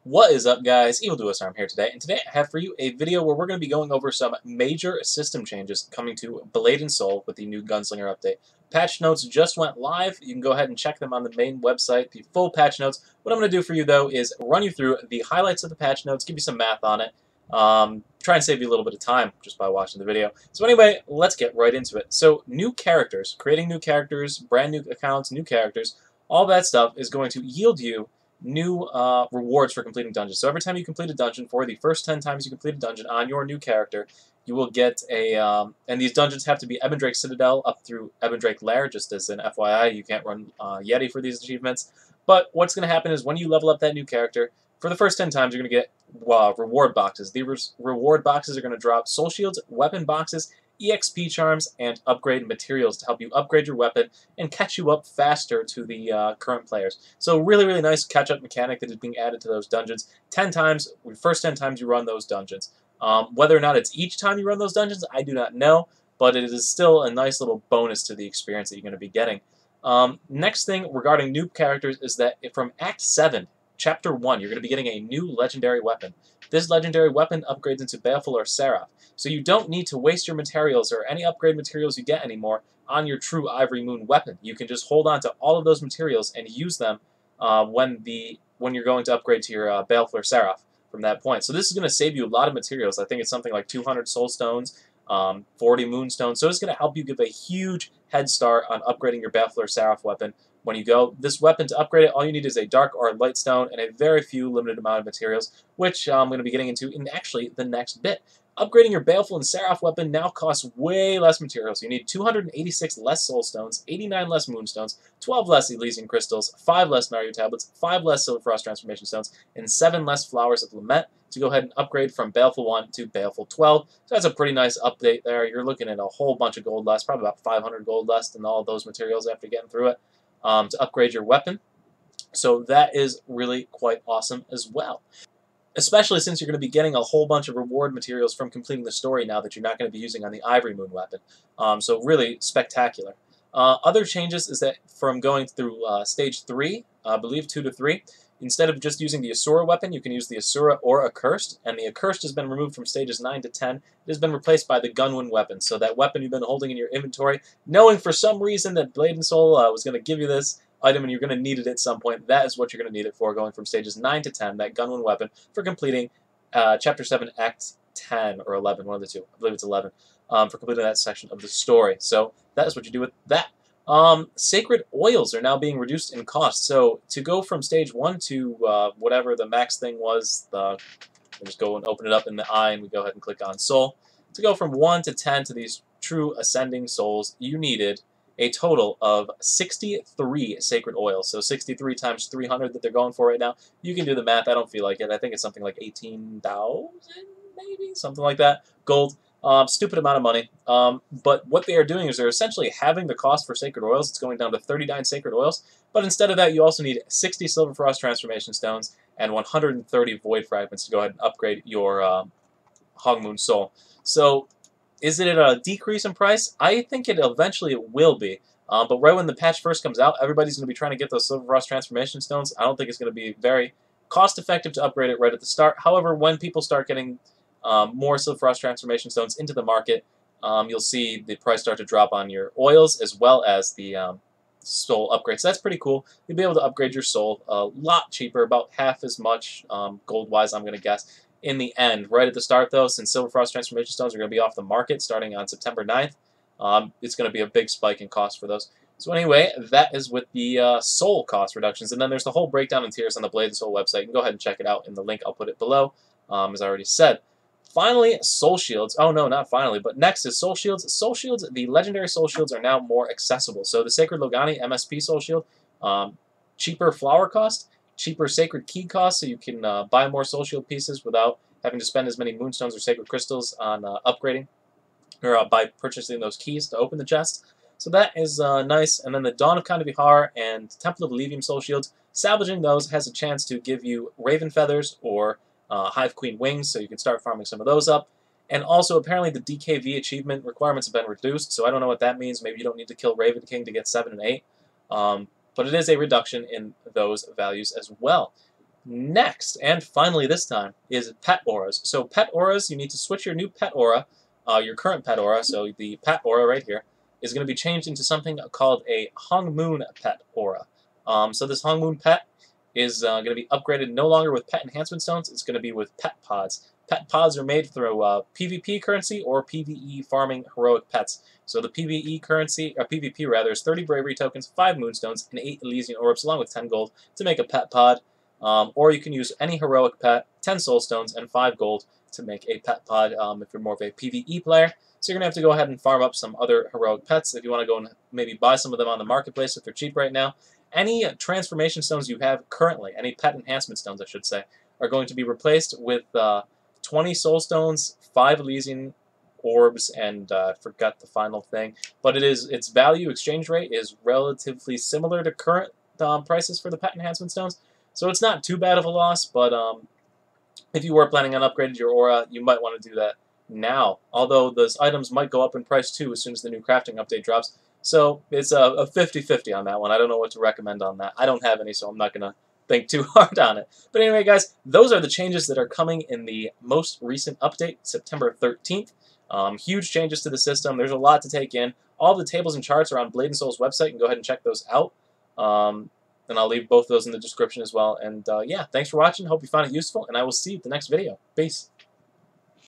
What is up, guys? I'm here today, and today I have for you a video where we're going to be going over some major system changes coming to Blade and Soul with the new Gunslinger update. Patch notes just went live. You can go ahead and check them on the main website, the full patch notes. What I'm going to do for you, though, is run you through the highlights of the patch notes, give you some math on it, try and save you a little bit of time just by watching the video. So anyway, let's get right into it. So new characters, creating new characters, brand new accounts, new characters, all that stuff is going to yield you new rewards for completing dungeons. So every time you complete a dungeon, for the first 10 times you complete a dungeon on your new character, you will get a, and these dungeons have to be Ebondrake Citadel up through Ebondrake Lair, just as an FYI, you can't run Yeti for these achievements. But what's going to happen is when you level up that new character, for the first 10 times you're going to get reward boxes. These reward boxes are going to drop soul shields, weapon boxes, EXP charms, and upgrade materials to help you upgrade your weapon and catch you up faster to the current players. So really nice catch-up mechanic that is being added to those dungeons. 10 times, first 10 times you run those dungeons. Whether or not it's each time you run those dungeons, I do not know, but it is still a nice little bonus to the experience that you're going to be getting. Next thing regarding new characters is that from Act 7, Chapter 1, you're going to be getting a new legendary weapon. This legendary weapon upgrades into baleful or seraph. So you don't need to waste your materials or any upgrade materials you get anymore on your true Ivory Moon weapon. You can just hold on to all of those materials and use them when you're going to upgrade to your baleful or seraph from that point. So this is going to save you a lot of materials. I think it's something like 200 soul stones, 40 moonstones. So it's going to help you give a huge head start on upgrading your baleful or seraph weapon. When you go, this weapon, to upgrade it, all you need is a dark or a light stone and a very few limited amount of materials, which I'm going to be getting into in actually the next bit. Upgrading your baleful and seraph weapon now costs way less materials. You need 286 less soul stones, 89 less moonstones, 12 less Elysian crystals, 5 less Mario tablets, 5 less silver frost transformation stones, and 7 less flowers of lament to go ahead and upgrade from baleful 1 to baleful 12. So that's a pretty nice update there. You're looking at a whole bunch of gold less, probably about 500 gold less than all of those materials after getting through it. To upgrade your weapon. So that is really quite awesome as well. Especially since you're going to be getting a whole bunch of reward materials from completing the story now that you're not going to be using on the Ivory Moon weapon. So really spectacular. Other changes is that from going through Stage 3, I believe 2 to 3, instead of just using the Asura weapon, you can use the Asura or Accursed, and the Accursed has been removed from Stages 9 to 10. It has been replaced by the Gunwin weapon, so that weapon you've been holding in your inventory, knowing for some reason that Blade and Soul was going to give you this item and you're going to need it at some point, that is what you're going to need it for, going from Stages 9 to 10, that Gunwin weapon, for completing Chapter 7, Act 10, or 11, one of the two. I believe it's 11, for completing that section of the story. So that is what you do with that. Sacred oils are now being reduced in cost. So to go from Stage 1 to whatever the max thing was, we'll just go and open it up in the eye and we go ahead and click on Soul. To go from 1 to 10 to these true ascending souls, you needed a total of 63 sacred oils. So 63 times 300 that they're going for right now. You can do the math. I don't feel like it. I think it's something like 18,000 maybe? Something like that. Gold. Stupid amount of money. But what they are doing is they're essentially having the cost for sacred oils. It's going down to 39 sacred oils. But instead of that, you also need 60 silver frost transformation stones and 130 void fragments to go ahead and upgrade your Hogmoon soul. So is it a decrease in price? I think it eventually will be. But right when the patch first comes out, everybody's going to be trying to get those silver frost transformation stones. I don't think it's going to be very cost effective to upgrade it right at the start. However, when people start getting more silver frost transformation stones into the market, you'll see the price start to drop on your oils as well as the soul upgrades. So that's pretty cool. You'll be able to upgrade your soul a lot cheaper, about half as much gold-wise, I'm going to guess, in the end. Right at the start, though, since silver frost transformation stones are going to be off the market starting on September 9th, it's going to be a big spike in cost for those. So anyway, that is with the soul cost reductions. And then there's the whole breakdown in tiers on the Blade and Soul website. You can go ahead and check it out in the link. I'll put it below, as I already said. Finally, soul shields. Oh no, not finally, but next is soul shields. Soul shields, the legendary soul shields are now more accessible. So the Sacred Logani MSP soul shield, cheaper flower cost, cheaper sacred key cost, so you can buy more soul shield pieces without having to spend as many moonstones or sacred crystals on upgrading, or by purchasing those keys to open the chest. So that is nice. And then the Dawn of Kandavihar and Temple of Levium soul shields, salvaging those has a chance to give you Raven Feathers or Hive Queen Wings, so you can start farming some of those up. And also, apparently, the DKV achievement requirements have been reduced, so I don't know what that means. Maybe you don't need to kill Raven King to get 7 and 8. But it is a reduction in those values as well. Next, and finally this time, is pet auras. So pet auras, you need to switch your new pet aura, your current pet aura, so the pet aura right here, is going to be changed into something called a Hong Moon pet aura. So this Hong Moon pet is going to be upgraded no longer with pet enhancement stones, it's going to be with pet pods. Pet pods are made through PvP currency or PvE farming heroic pets. So the PvE currency, or PvP rather, is 30 bravery tokens, 5 moonstones, and 8 Elysian orbs, along with 10 gold to make a pet pod. Or you can use any heroic pet, 10 soul stones, and 5 gold to make a pet pod if you're more of a PvE player. So you're going to have to go ahead and farm up some other heroic pets if you want to go and maybe buy some of them on the marketplace if they're cheap right now. Any transformation stones you have currently, any pet enhancement stones I should say, are going to be replaced with 20 soul stones, 5 Elysian orbs, and I forgot the final thing. But its value exchange rate is relatively similar to current prices for the pet enhancement stones. So it's not too bad of a loss, but if you were planning on upgrading your aura, you might want to do that now. Although those items might go up in price too as soon as the new crafting update drops. So it's a 50-50 on that one. I don't know what to recommend on that. I don't have any, so I'm not going to think too hard on it. But anyway, guys, those are the changes that are coming in the most recent update, September 13th. Huge changes to the system. There's a lot to take in. All the tables and charts are on Blade and Soul's website. You can go ahead and check those out. And I'll leave both of those in the description as well. And yeah, thanks for watching. Hope you found it useful, and I will see you at the next video. Peace.